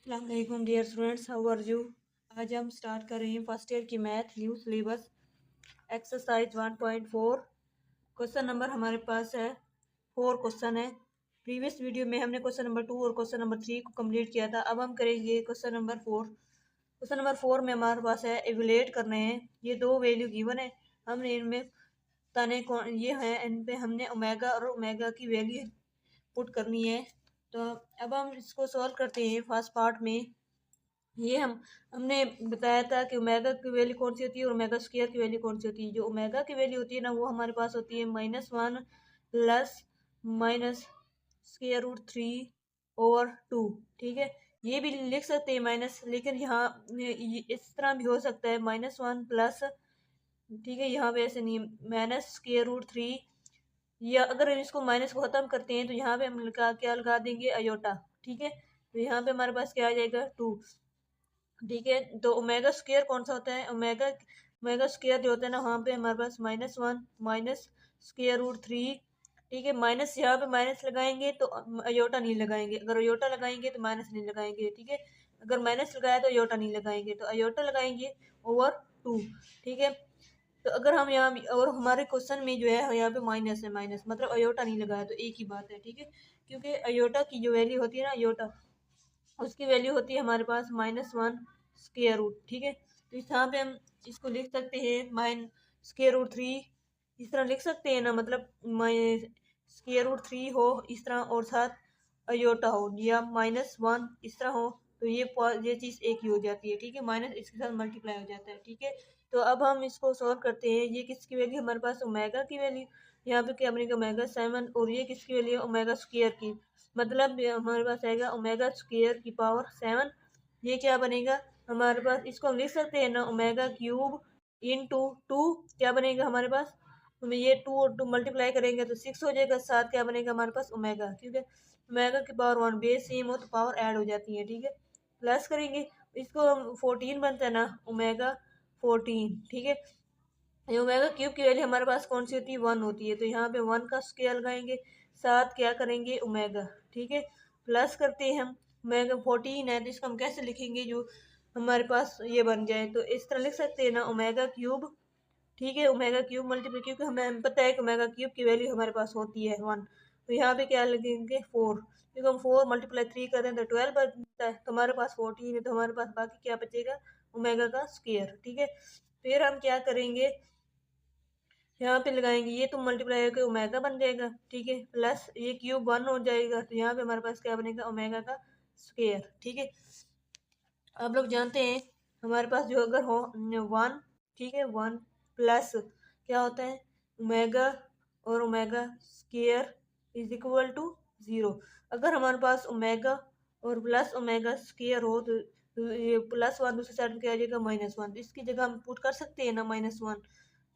अस्सलाम वालेकुम dear students, how are you. आज हम स्टार्ट कर रहे हैं फर्स्ट ईयर की math new syllabus exercise 1.4। Question number हमारे पास है 4 क्वेश्चन है। प्रीवियस वीडियो में हमने क्वेश्चन नंबर 2 और क्वेश्चन नंबर 3 को कंप्लीट किया था। अब हम करेंगे क्वेश्चन नंबर 4। क्वेश्चन नंबर 4 में हमारे पास है एवेलुएट करने हैं। ये दो वैल्यू गिवन है, हमने इनमें ताने कौन ये है, इन पे हमने ओमेगा और ओमेगा की वैल्यू पुट करनी है। तो अब हम इसको सॉल्व करते हैं। फर्स्ट पार्ट में ये हमने बताया था कि ओमेगा की वैल्यू कौन सी होती है और ओमेगा स्क्वायर की वैल्यू कौन सी होती है। जो ओमेगा की वैल्यू होती है ना, वो हमारे पास होती है -1 प्लस माइनस स्क्वायर रूट 3/2। ठीक है, ये भी लिख सकते हैं माइनस, लेकिन यहाँ इस तरह भी हो सकता है -1 प्लस, ठीक है, यहाँ पे ऐसे नहीं, माइनस स्क्वायर रूट 3। या अगर हम इसको माइनस को खत्म करते हैं तो यहाँ पे हम क्या लगा देंगे, अयोटा। ठीक है, तो यहाँ पे हमारे पास क्या आ जाएगा, 2। ठीक है, तो ओमेगा स्क्वायर कौन सा होता है, ओमेगा ओमेगा स्क्वायर जो होता है ना, वहाँ पे हमारे पास -1 माइनस स्क्वायर रूट 3। ठीक है, माइनस यहाँ पे माइनस लगाएंगे तो अयोटा नहीं लगाएंगे, अगर अयोटा लगाएंगे तो माइनस नहीं लगाएंगे। ठीक है, अगर माइनस लगाया तो अयोटा नहीं लगाएंगे, तो अयोटा लगाएंगे ओवर 2। ठीक है, तो अगर हम यहाँ और हमारे क्वेश्चन में जो है यहाँ पे माइनस है, माइनस मतलब अयोटा नहीं लगाया, तो एक ही बात है। ठीक है, क्योंकि अयोटा की जो वैल्यू होती है ना, अयोटा उसकी वैल्यू होती है हमारे पास -1 स्क्वायर रूट। ठीक है, तो यहाँ पे हम इसको लिख सकते हैं माइन स्क्वायर रूट 3, इस तरह लिख सकते हैं ना, मतलब स्क्वायर रूट 3 हो इस तरह और साथ अयोटा हो, या -1 इस तरह हो, तो ये चीज़ एक ही हो जाती है। ठीक है, माइनस इसके साथ मल्टीप्लाई हो जाता है। ठीक है, तो अब हम इसको सॉल्व करते हैं। ये किसकी वैल्यू हमारे पास, ओमेगा की वैल्यू, यहाँ पे क्या बनेगा ओमेगा 7, और ये किसकी वैल्यू है, ओमेगा स्क्वायर की, मतलब हमारे पास आएगा ओमेगा स्क्वायर की पावर 7। ये क्या बनेगा हमारे पास, इसको हम लिख सकते हैं ना, ओमेगा क्यूब इंटू 2 क्या बनेगा हमारे पास, तो ये 2 और 2 मल्टीप्लाई करेंगे तो 6 हो जाएगा। साथ क्या बनेगा हमारे पास, ओमेगा, क्योंकि ओमेगा की पावर 1 बेस सेम हो तो पावर ऐड हो जाती है। ठीक है, प्लस करेंगे, इसको हम 14 बनता है ना, ओमेगा 14। ठीक है, ये ओमेगा क्यूब की वैल्यू हमारे पास कौन सी होती है, 1 होती है, तो यहाँ पे 1 का स्क्वायर लगाएंगे, साथ क्या करेंगे ओमेगा। ठीक है, प्लस करते हैं हम, ओमेगा 14 है तो इसको हम कैसे लिखेंगे, जो हमारे पास ये बन जाए, तो इस तरह लिख सकते हैं ना, ओमेगा क्यूब। ठीक है, ओमेगा क्यूब मल्टीप्लाई, क्योंकि हमें पता है कि ओमेगा क्यूब की वैल्यू हमारे पास होती है 1, तो यहाँ पे क्या लगेंगे 4, क्योंकि हम 4 मल्टीप्लाई 3 करते हैं तो 12 बनता है, तो हमारे पास 14 है, तो हमारे पास बाकी क्या बचेगा, ओमेगा का स्क्वायर। ठीक है, फिर हम क्या करेंगे, यहाँ पे लगाएंगे, ये तो मल्टीप्लाई होकर ओमेगा बन जाएगा। ठीक है, प्लस ये क्यूब 1 हो जाएगा, तो यहाँ पे हमारे पास क्या बनेगा, ओमेगा का स्क्वायर। ठीक है, आप लोग जानते हैं हमारे पास जो अगर हो 1, ठीक है, 1 प्लस क्या होता है, ओमेगा और omega square is equal to 0। अगर हमारे पास ओमेगा और प्लस ओमेगा स्क्वायर हो तो ये +1 दूसरी साइड में क्या आ जाएगा, -1, तो इसकी जगह हम पुट कर सकते हैं ना -1।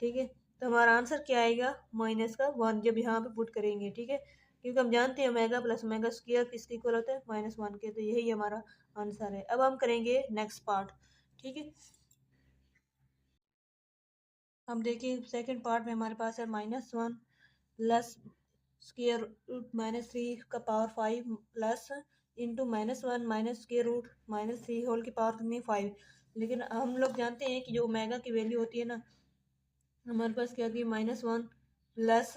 ठीक है, तो हमारा आंसर क्या आएगा, -1 जब यहाँ पे पुट करेंगे। ठीक है, क्योंकि हम जानते हैं ओमेगा प्लस ओमेगा स्क्वायर किसके इक्वल होता है, -1 के, तो यही हमारा आंसर है। अब हम करेंगे नेक्स्ट पार्ट। ठीक है, हम देखिए सेकंड पार्ट में हमारे पास है -1 प्लस स्क्वायर रूट -3 का power 5 plus into -1 minus square root -3 whole की पावर कितनी, 5। लेकिन हम लोग जानते हैं कि जो ओमेगा की वैल्यू होती है ना, हमारे पास क्या होती है, -1 प्लस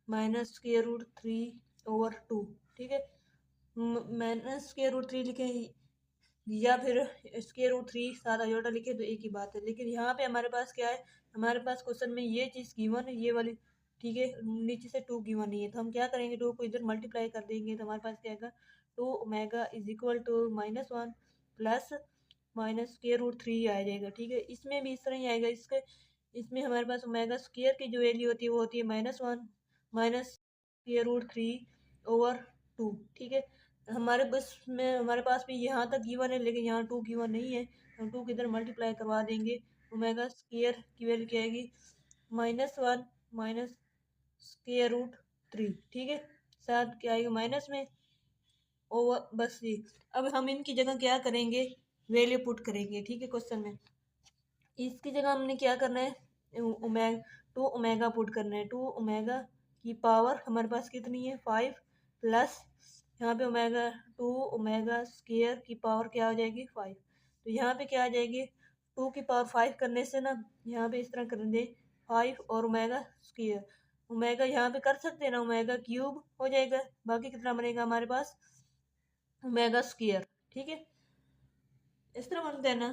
माइनस स्क्वायर रूट 3/2। ठीक है, माइनस स्क्वायर रूट 3 लिखे या फिर स्क्वायर रूट 3 साथ अयोटा लिखे तो एक ही बात है। लेकिन यहाँ पे हमारे पास क्या है, हमारे पास क्वेश्चन में ये चीज़ गिवन है, ये वाली। ठीक है, नीचे से 2 गिवन नहीं है, तो हम क्या करेंगे, 2 को इधर मल्टीप्लाई कर देंगे, तो हमारे पास क्या आएगा, 2 omega is equal to -1 plus minus square root 3 आ जाएगा। ठीक है, इसमें भी इस तरह ही आएगा। इसमें हमारे पास ओमेगा स्क्वायर की जो वैल्यू होती है वो होती है -1 माइनस स्क्वायर रूट 3/2। ठीक है, हमारे बस में हमारे पास भी यहाँ तक गिवन है, लेकिन यहाँ 2 गिवन नहीं है, हम 2 किधर मल्टीप्लाई करवा देंगे, ओमेगा स्क्वायर की वैल्यू क्या आएगी, -1 माइनस स्क्वायर रूट 3। ठीक है, साथ क्या आएगा माइनस में ओवर, बस ये। अब हम इनकी जगह क्या करेंगे, वैल्यू पुट करेंगे। ठीक है, क्वेश्चन में इसकी जगह हमने क्या करना है, ओमेगा 2 ओमेगा पुट करना है। 2 ओमेगा की पावर हमारे पास कितनी है, 5 प्लस यहाँ पे ओमेगा 2 ओमेगा स्क्वायर की पावर क्या हो जाएगी 5। तो यहाँ पे क्या आ जाएगी 2 की पावर 5 करने से ना यहाँ पे इस तरह कर दे 5 और ओमेगा स्क्वायर। ओमेगा यहाँ पे कर सकते हैं ना, ओमेगा क्यूब हो जाएगा, बाकी कितना बनेगा हमारे पास ओमेगा स्क्वायर। ठीक है, इस तरह बनता है ना,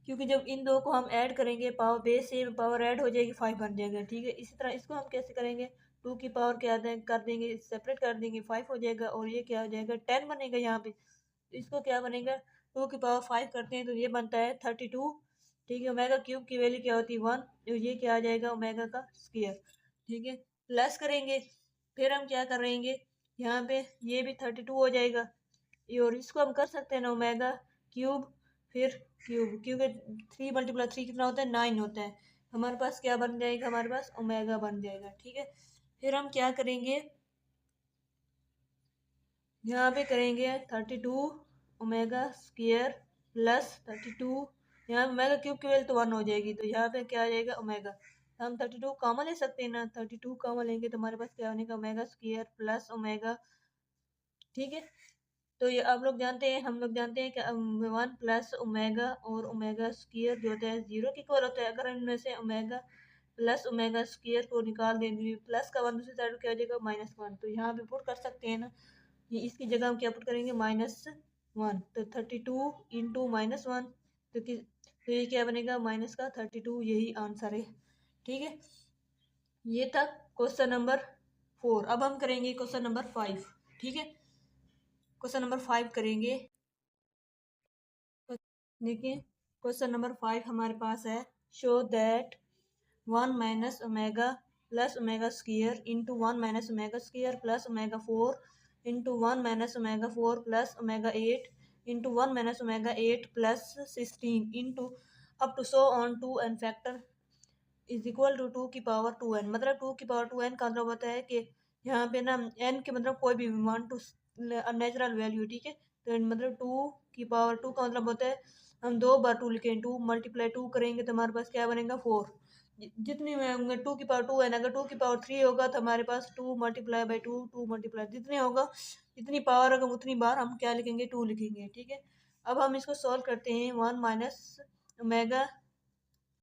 क्योंकि जब इन दो को हम ऐड करेंगे पावर बेस से पावर ऐड हो जाएगी 5 बन जाएगा। ठीक है, इसी तरह इसको हम कैसे करेंगे 2 की पावर क्या कर देंगे सेपरेट कर देंगे 5 हो जाएगा और ये क्या हो जाएगा 10 बनेगा यहाँ पे। तो इसको क्या बनेगा 2 की पावर 5 करते हैं तो ये बनता है 32। ठीक है, ओमेगा क्यूब की वैल्यू क्या होती है 1, तो ये क्या आ जाएगा ओमेगा का स्क्वायर। ठीक है, प्लस करेंगे फिर हम क्या करेंगे यहाँ पे ये भी 32 हो जाएगा। और इसको हम कर सकते हैं ना ओमेगा क्यूब फिर क्यूब, क्योंकि 3 मल्टीप्लाई 3 कितना होता है 9 होता है। हमारे पास क्या बन जाएगा हमारे पास ओमेगा बन जाएगा। ठीक है, फिर हम क्या करेंगे यहाँ पे करेंगे 32 ओमेगा स्क्वायर प्लस 32, यहाँ ओमेगा क्यूब की वैल्यू तो 1 हो जाएगी तो यहाँ पे क्या आ जाएगा ओमेगा। हम 32 कॉमन ले सकते हैं ना, 32 कॉमन लेंगे तो हमारे पास क्या बनेगा ओमेगा स्क्वायर प्लस ओमेगा। ठीक है, तो ये आप लोग जानते हैं, हम लोग जानते हैं कि 1 प्लस ओमेगा और ओमेगा स्क्वायर जो होता है 0 के इक्वल होता है। अगर इनमें से ओमेगा प्लस ओमेगा स्क्वायर को निकाल देंगे प्लस का 1 दूसरी साइड क्या हो जाएगा -1, तो यहाँ पे पुट कर सकते हैं ना, ये इसकी जगह हम क्या पुट करेंगे -1, तो 32 इंटू -1 तो ये क्या बनेगा माइनस का 32, यही आंसर है। ठीक है, ये था क्वेश्चन नंबर 4। अब हम करेंगे क्वेश्चन नंबर 5। ठीक है, क्वेश्चन नंबर 5 करेंगे। देखिए क्वेश्चन नंबर 5 हमारे पास है show that 1 minus omega plus omega square into 1 minus omega square plus omega 4 into 1 minus omega 4 plus omega 8 into 1 minus omega 8 plus 16 into up to so on 2 N factor is equal to 2 की power 2n। मतलब 2 की power 2n का मतलब होता है कि यहाँ पे ना n के मतलब कोई भी वन टू नेचुरल वैल्यू। ठीक है, तो मतलब 2 की पावर 2 का मतलब होता है हम 2 बार 2 लिखें, 2 मल्टीप्लाई 2 करेंगे तो हमारे पास क्या बनेगा 4। जितनी होंगे 2 की पावर 2n, अगर 2 की पावर 3 होगा तो हमारे पास 2 मल्टीप्लाई बाई 2, 2 मल्टीप्लाई जितने होगा जितनी पावर होगा उतनी बार हम क्या लिखेंगे 2 लिखेंगे। ठीक है, अब हम इसको सॉल्व करते हैं 1 minus omega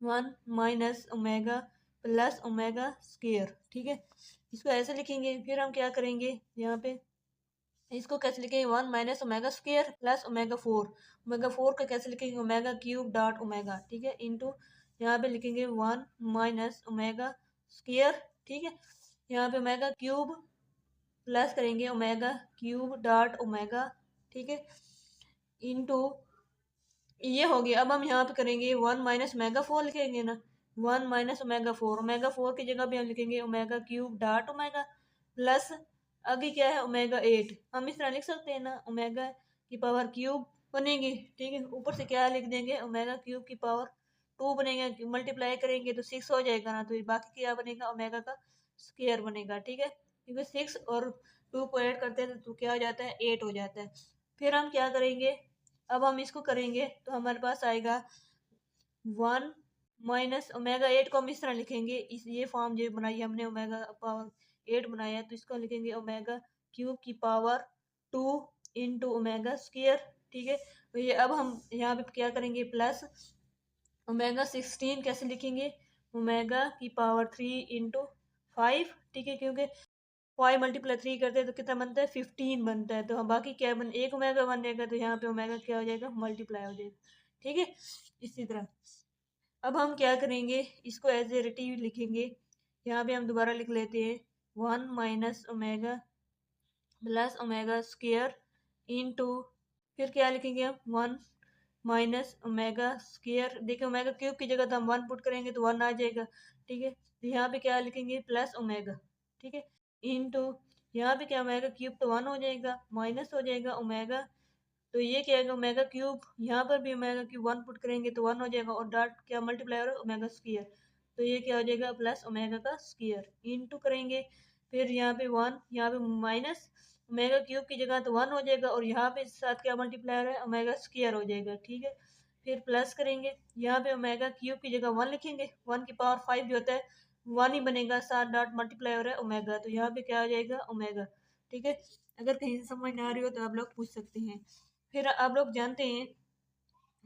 1 minus omega plus omega square. ठीक है, इसको ऐसे लिखेंगे। फिर हम क्या करेंगे यहाँ पे इसको कैसे लिखेंगे 1 minus omega square plus omega 4 का कैसे लिखेंगे ओमेगा क्यूब डॉट ओमेगा। ठीक है, इंटू यहाँ पे लिखेंगे 1 माइनस ओमेगा स्क्वायर। ठीक है, यहाँ पे ओमेगा क्यूब प्लस करेंगे ओमेगा क्यूब डॉट ओमेगा। ठीक है, इंटू ये हो गया। अब हम यहाँ पे करेंगे 1 माइनस ओमेगा 4 लिखेंगे ना, 1 माइनस ओमेगा 4 की जगह भी हम लिखेंगे omega cube dot omega plus आगे क्या है ओमेगा 8। हम इस तरह लिख सकते हैं ना ओमेगा की पावर क्यूब बनेगी। ठीक है, ऊपर से क्या लिख देंगे ओमेगा क्यूब की पावर 2 बनेगा, मल्टीप्लाई करेंगे तो 6 हो जाएगा ना, तो बाकी क्या बनेगा ओमेगा का स्क्वायर बनेगा। ठीक है, क्योंकि 6 और 2 को ऐड करते हैं तो क्या हो जाता है 8 हो जाता है। फिर हम क्या करेंगे अब हम इसको करेंगे तो हमारे पास आएगा 1 माइनस ओमेगा 8 को हम इस तरह लिखेंगे, इस ये फॉर्म जो बनाई हमने ओमेगा पावर 8 बनाया तो इसको लिखेंगे ओमेगा क्यूब की पावर 2 इंटू ओमेगा स्क्वायर। ठीक है, तो ये अब हम यहाँ पे क्या करेंगे प्लस ओमेगा 16 कैसे लिखेंगे ओमेगा की पावर 3 इंटू 5। ठीक है, क्योंकि 5 मल्टीप्लाई 3 करते हैं तो कितना बनता है 15 बनता है, तो हम बाकी क्या एक ओमेगा बन जाएगा तो यहाँ पे ओमेगा क्या हो जाएगा मल्टीप्लाई हो जाएगा। ठीक है, इसी तरह अब हम क्या करेंगे इसको एज ए रिलेटिव लिखेंगे। यहाँ पे हम दोबारा लिख लेते हैं 1 minus omega plus omega square into फिर क्या लिखेंगे हम 1 माइनस ओमेगा स्क्वायर। देखिए ओमेगा क्यूब की जगह तो हम 1 पुट करेंगे तो 1 आ जाएगा। ठीक है, तो यहाँ पे क्या लिखेंगे प्लस ओमेगा। ठीक है, इंटू यहाँ पे क्या ओमेगा क्यूब तो 1 हो जाएगा माइनस हो जाएगा ओमेगा, तो ये क्या है ओमेगा क्यूब, यहाँ पर भी ओमेगा क्यूब 1 पुट करेंगे तो 1 हो जाएगा और डॉट क्या मल्टीप्लाई हो रहा है ओमेगा स्क्वायर, तो ये क्या हो जाएगा प्लस ओमेगा का स्क्वायर इंटू करेंगे फिर यहाँ पे 1 यहाँ पे माइनस ओमेगा क्यूब की जगह तो 1 हो जाएगा और यहाँ पे साथ क्या मल्टीप्लाई है ओमेगा स्क्वायर हो जाएगा। ठीक है, फिर प्लस करेंगे यहाँ पे ओमेगा क्यूब की जगह 1 लिखेंगे, 1 की पावर 5 जो होता है 1 ही बनेगा, साथ डॉट मल्टीप्लाई हो रहा है ओमेगा, तो यहाँ पे क्या हो जाएगा ओमेगा। ठीक है। अगर कहीं से समझ ना आ रही हो तो आप लोग पूछ सकते हैं। फिर आप लोग जानते हैं,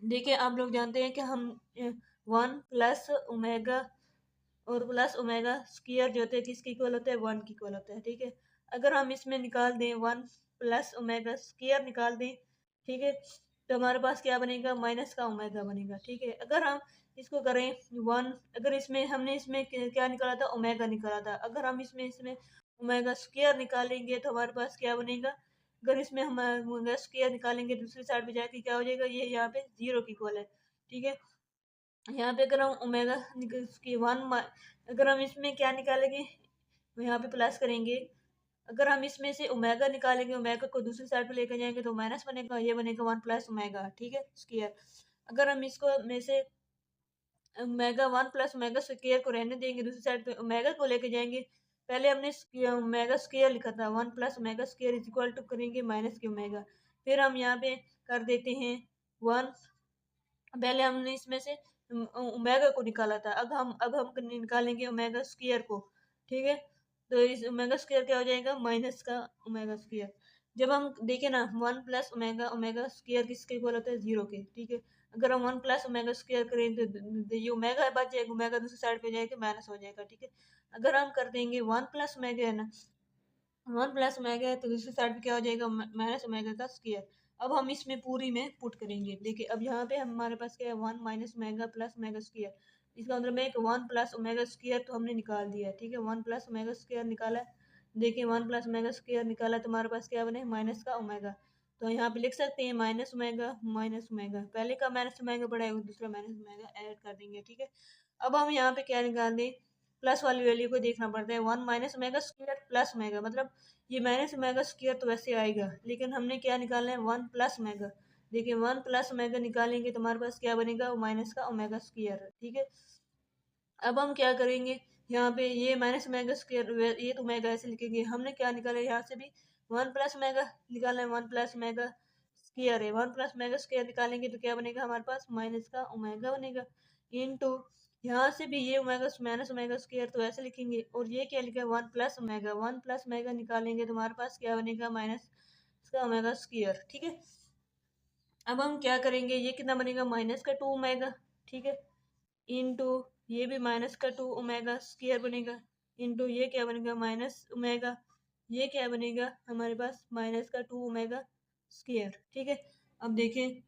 देखिए आप लोग जानते हैं कि हम 1 प्लस ओमेगा और प्लस ओमेगा स्क्वायर जो होते हैं किसके इक्वल होता है, 1 के इक्वल होता है, ठीक है। अगर हम इसमें निकाल दें 1 प्लस ओमेगा स्क्वायर निकाल दें, ठीक है, तो हमारे पास क्या बनेगा, माइनस का ओमेगा बनेगा, ठीक है। अगर हम इसको करें 1, अगर इसमें हमने इसमें क्या निकाला था, ओमेगा निकाला था, अगर हम इसमें इसमें ओमेगा स्क्वायर निकालेंगे तो हमारे पास क्या बनेगा, अगर इसमें हम ओमेगा स्क्वायर निकालेंगे दूसरी साइड पे जाके क्या हो जाएगा, ये यहाँ पे 0 के इक्वल है, ठीक है। यहाँ पे अगर हम ओमेगा की 1, अगर हम इसमें क्या निकालेंगे, यहाँ पे प्लस करेंगे, अगर हम इसमें से ओमेगा निकालेंगे, ओमेगा को दूसरी साइड पे लेकर जाएंगे तो माइनस बनेगा, ये बनेगा 1 प्लस ओमेगा, ठीक है, स्क्वायर। अगर हम इसको में से ओमेगा 1 प्लस ओमेगा स्क्वायर को रहने देंगे, दूसरी साइड पे ओमेगा को लेके जाएंगे, पहले हमने ओमेगा स्क्वायर लिखा था, 1 plus omega square is equal to करेंगे माइनस के ओमेगा, फिर हम यहाँ पे कर देते हैं 1, पहले हमने इसमें से ओमेगा को निकाला था, अब हम निकालेंगे ओमेगा स्क्वायर को, ठीक है। तो इस ओमेगा स्क्वायर क्या हो जाएगा, माइनस का ओमेगा स्क्वायर। जब हम देखें ना 1 प्लस ओमेगा ओमेगा स्क्वायर किसके इक्वल होता है, 0 के, ठीक है। अगर हम 1 प्लस ओमेगा स्क्वायर करें तो ये ओमेगा बच जाएगा, ओमेगा दूसरी साइड पे जाएगा माइनस हो जाएगा, ठीक है। अगर हम कर देंगे 1 प्लस ओमेगा है ना, 1 प्लस ओमेगा है तो दूसरी साइड पे क्या हो जाएगा, माइनस ओमेगा का स्क्वायर। अब हम इसमें पूरी में पुट करेंगे, देखिए अब यहाँ पे हमारे पास क्या है, 1 minus omega plus omega square, इसका मतलब में 1 प्लस ओमेगा स्क्वायर तो हमने निकाल दिया, ठीक है, 1 प्लस ओमेगा स्क्वायर निकाला, देखिए 1 प्लस ओमेगा स्क्वायर निकाला तो हमारे पास क्या बने, माइनस का ओमेगा। तो यहाँ पे लिख सकते हैं माइनस ओमेगा, पहले का माइनस ओमेगा बढ़ाएगा, दूसरा माइनस ओमेगा ऐड कर देंगे, ठीक है। अब हम यहाँ पे क्या निकाल दें, प्लस वाली वैल्यू को देखना पड़ता है, 1 minus omega square plus omega, मतलब ये माइनस ओमेगा स्क्वायर तो वैसे आएगा, लेकिन हमने क्या निकालना है, 1 प्लस ओमेगा। देखिए 1 प्लस ओमेगा निकालेंगे तो हमारे पास क्या बनेगा, माइनस का ओमेगा स्क्वायर, ठीक है। अब हम क्या करेंगे, यहाँ पे ये माइनस ओमेगा स्क्वायर, ये तो ओमेगा ऐसे लिखेंगे, हमने क्या निकाला यहाँ से भी 1 प्लस ओमेगा निकालना है, 1 प्लस ओमेगा स्क्वायर है, 1 प्लस ओमेगा स्क्वायर निकालेंगे तो क्या बनेगा हमारे पास, माइनस का ओमेगा बनेगा, इनटू यहाँ से भी ये ओमेगा माइनस ओमेगा स्क्वायर तो ऐसे लिखेंगे, और ये क्या लिखा है, 1 प्लस ओमेगा, 1 प्लस ओमेगा निकालेंगे तो हमारे पास क्या बनेगा, माइनस का ओमेगा स्क्वायर, ठीक है। अब हम क्या करेंगे, ये कितना बनेगा, माइनस का 2 ओमेगा, ठीक है, इनटू ये भी माइनस का 2 ओमेगा स्क्वायर बनेगा, इनटू ये क्या बनेगा, माइनस ओमेगा, ये क्या बनेगा हमारे पास, माइनस का 2 ओमेगा स्क्वायर, ठीक है। अब देखें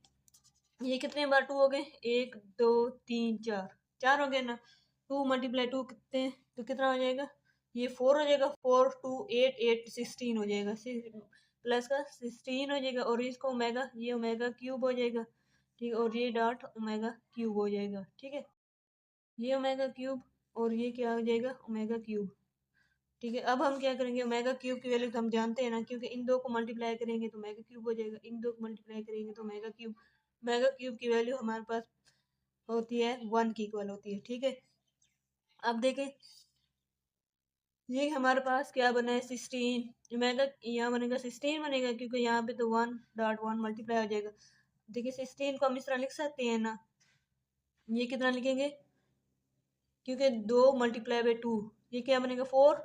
ये कितने बार 2 हो गए, 1 2 3 4, 4 हो गए ना, 2 मल्टीप्लाई 2 कितने, तो कितना हो जाएगा, ये 4 हो जाएगा, 4 2 8 8 16 हो जाएगा, प्लस का 16 हो जाएगा, और इसको ओमेगा, ये ओमेगा क्यूब हो जाएगा, ठीक है, और ये डॉट ओमेगा क्यूब हो जाएगा, ठीक है, ये ओमेगा क्यूब और ये क्या हो जाएगा, ओमेगा क्यूब, ठीक है। अब हम क्या करेंगे, ओमेगा क्यूब की वैल्यू तो हम जानते हैं ना, क्योंकि इन दो को मल्टीप्लाई करेंगे तो ओमेगा क्यूब हो जाएगा, इन दो को मल्टीप्लाई करेंगे तो ओमेगा क्यूब की वैल्यू हमारे पास होती है 1 की इक्वल होती है, ठीक है। अब देखें ये हमारे पास क्या बना है, 16 ओमेगा, यहाँ बनेगा 16 बनेगा, क्योंकि यहाँ पे तो 1.1 मल्टीप्लाई हो जाएगा। देखिए 16 को हम इस तरह लिख सकते हैं ना, ये कितना लिखेंगे, क्योंकि 2 मल्टीप्लाई बाई 2, ये क्या बनेगा 4,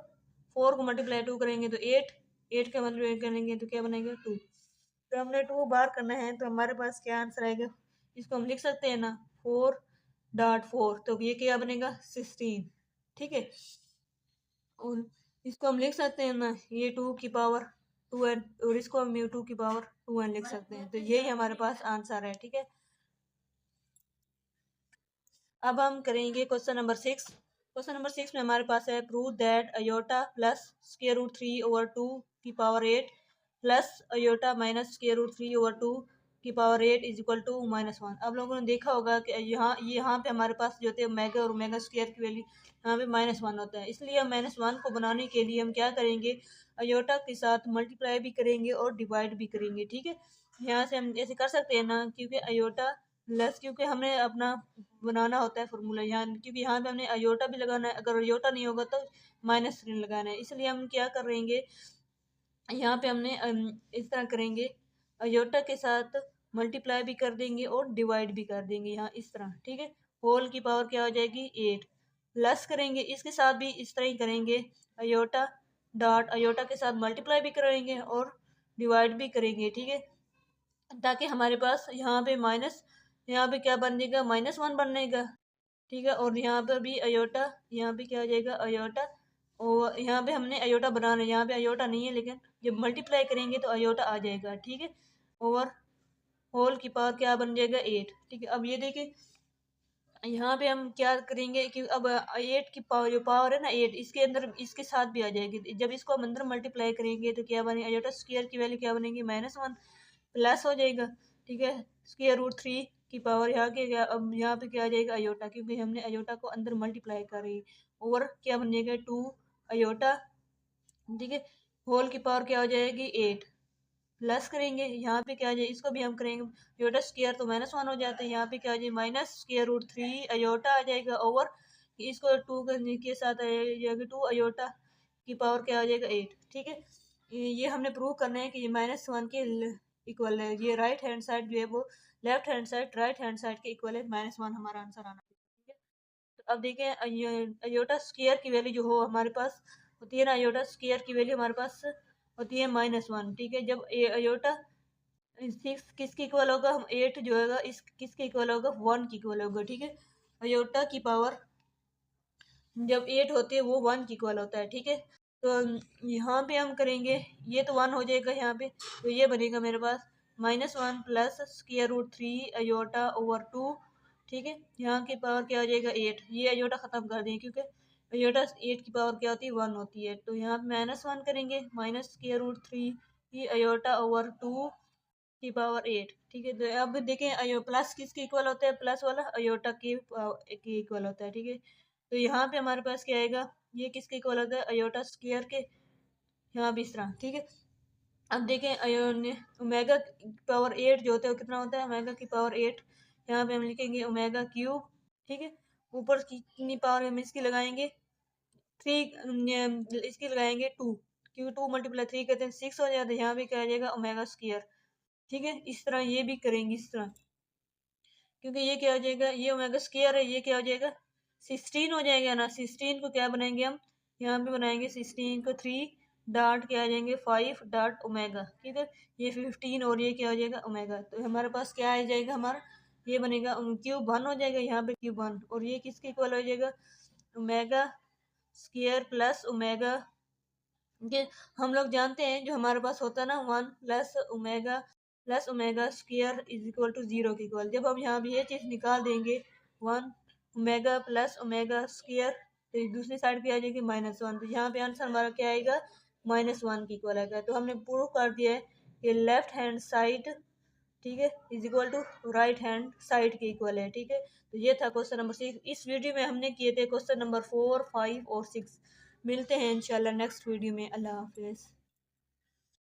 4 को मल्टीप्लाई 2 करेंगे तो 8, 8 का मल्टीप्लाई करेंगे तो क्या बनेगा 2, तो हमने 2 बार करना है तो हमारे पास क्या आंसर आएगा, इसको हम लिख सकते हैं ना 4.4, तो ये क्या बनेगा 16, ठीक है। और इसको हम लिख सकते हैं ना, ये 2 की पावर 2n, और इसको हम 2 की पावर 2n लिख सकते हैं, तो यही हमारे पास आंसर है, ठीक है। अब हम करेंगे क्वेश्चन नंबर 6। क्वेश्चन नंबर 6 में हमारे पास है, prove that iota plus square root 3/2 की power 8 plus iota minus square root 3/2 की पावर 8 इज इक्वल टू -1। अब लोगों ने देखा होगा कि यहाँ पे हमारे पास जो थे ओमेगा और ओमेगा स्क्वायर की वैल्यू यहाँ पे -1 होता है, इसलिए हम -1 को बनाने के लिए हम क्या करेंगे, अयोटा के साथ मल्टीप्लाई भी करेंगे और डिवाइड भी करेंगे, ठीक है। यहाँ से हम ऐसे कर सकते हैं ना, क्योंकि अयोटा प्लस, क्योंकि हमें अपना बनाना होता है फॉर्मूला यहाँ, क्योंकि यहाँ पे हमने अयोटा भी लगाना है, अगर अयोटा नहीं होगा तो माइनस साइन लगाना है, इसलिए हम क्या करेंगे, यहाँ पे हमने इस तरह करेंगे, अयोटा के साथ मल्टीप्लाई भी कर देंगे और डिवाइड भी कर देंगे, यहाँ इस तरह, ठीक है। होल की पावर क्या हो जाएगी 8, प्लस करेंगे इसके साथ भी इस तरह ही करेंगे, अयोटा डॉट अयोटा के साथ मल्टीप्लाई भी करेंगे और डिवाइड भी करेंगे, ठीक है, ताकि हमारे पास यहाँ पे माइनस, यहाँ पे क्या बनेगा, -1 बनेगा, ठीक है। और यहाँ पर भी अयोटा, यहाँ पे क्या आ जाएगा, अयोटा, और यहाँ पे हमने अयोटा बनाना है, यहाँ पे अयोटा नहीं है, लेकिन जब मल्टीप्लाई करेंगे तो अयोटा आ जाएगा, ठीक है। ओवर होल की पावर क्या बन जाएगा, 8, ठीक है। अब ये देखिए यहाँ पे हम क्या करेंगे कि अब 8 की पावर, जो पावर है ना 8, इसके अंदर इसके साथ भी आ जाएगी, जब इसको हम अंदर मल्टीप्लाई करेंगे तो क्या बनेगा, अयोटा स्क्वायर की वैल्यू क्या बनेगी, -1 प्लस हो जाएगा, ठीक है। √3 की पावर यहाँ के क्या, अब यहाँ पे क्या आ जाएगा, अयोटा, क्योंकि हमने अयोटा को अंदर मल्टीप्लाई कर रही है। ओवर क्या बन जाएगा, 2 अयोटा, ठीक है। होल की पावर क्या हो जाएगी, 8, प्लस करेंगे, यहाँ पे क्या आ जाए, इसको भी हम करेंगे अयोटा स्क्वायर तो -1 हो जाता है, यहाँ पे क्या आ जाए, -√3 अयोटा आ जाएगा, ओवर इसको 2 के साथ आ जाएगा 2 अयोटा की पावर क्या आ जाएगा, 8, ठीक है। ये हमने प्रूव करना है कि ये -1 के इक्वल है, ये राइट हैंड साइड जो है वो left hand side right hand side के इक्वल है, -1 हमारा आंसर आना चाहिए, ठीक है। तो अब देखें अयोटा स्क्वायर की वैल्यू जो हो हमारे पास होती है ना, अयोटा स्क्वायर की वैल्यू हमारे पास होती है -1, ठीक है। जब अयोटा 6 किसके इक्वल होगा, हम 8 जो होगा इस किसके इक्वल होगा, 1 के इक्वल होगा, ठीक है। अयोटा की पावर जब 8 होती है वो 1 की इक्वल होता है, ठीक है। तो यहाँ पे हम करेंगे, ये तो 1 हो जाएगा यहाँ पे, तो ये बनेगा मेरे पास -1 प्लस √3 अयोटा ओवर 2, ठीक है। यहाँ की पावर क्या हो जाएगा, 8, ये अयोटा ख़त्म कर दें क्योंकि अयोटा 8 की पावर क्या होती है, 1 होती है, तो यहाँ पे -1 करेंगे, -√3 अयोटा ओवर 2 की पावर 8, ठीक है। तो अब देखें प्लस किसके इक्वल होता है, प्लस वाला अयोटा के इक्वल होता है, ठीक है। तो यहाँ पे हमारे पास क्या आएगा, ये किसके इक्वल होता है, अयोटा स्क्वायर के, यहाँ भी इस तरह, ठीक है। अब देखें ओमेगा पावर 8 जो होता है वो कितना होता है, ओमेगा की पावर 8, यहाँ पे हम लिखेंगे ओमेगा क्यूब, ठीक है। ऊपर कितनी पावर हम इसकी लगाएंगे, 3, इसकी लगाएंगे 2, क्योंकि 2 × 3 कहते हैं 6 हो जाता है, यहाँ पे क्या आ जाएगा, ओमेगा स्क्वायर, ठीक है। इस तरह ये भी करेंगे इस तरह, क्योंकि ये क्या हो जाएगा, ये ओमेगा स्क्वायर है, ये क्या हो जाएगा 16 हो जाएगा ना, 16 को क्या बनाएंगे हम, यहाँ पे बनाएंगे 16 को 3 डॉट क्या आ जाएंगे 5 डॉट ओमेगा, ठीक है। ये 15 और ये क्या हो जाएगा ओमेगा, तो हमारे पास क्या आ जाएगा, हमारा ये बनेगा क्यूब 1 हो जाएगा, यहाँ पे क्यूब 1, और ये किसके इक्वल हो जाएगा, ओमेगा स्क्वायर प्लस ओमेगा, ये हम लोग जानते हैं जो हमारे पास होता है ना 1 plus omega square is equal to 0 के इक्वल, जब हम यहाँ भी ये चीज़ निकाल देंगे 1 ओमेगा प्लस ओमेगा स्क्वायर, तो दूसरी साइड पे आ जाएगी -1, तो यहाँ पे आंसर हमारा क्या आएगा, -1 के इक्वल आएगा। तो हमने प्रूव कर दिया है कि लेफ्ट हैंड साइड, ठीक है, is equal to right hand side के इक्वल है, ठीक है। तो ये था क्वेश्चन नंबर 6, इस वीडियो में हमने किए थे क्वेश्चन नंबर 4, 5 और 6। मिलते हैं इंशाल्लाह नेक्स्ट वीडियो में, अल्लाह हाफिज़।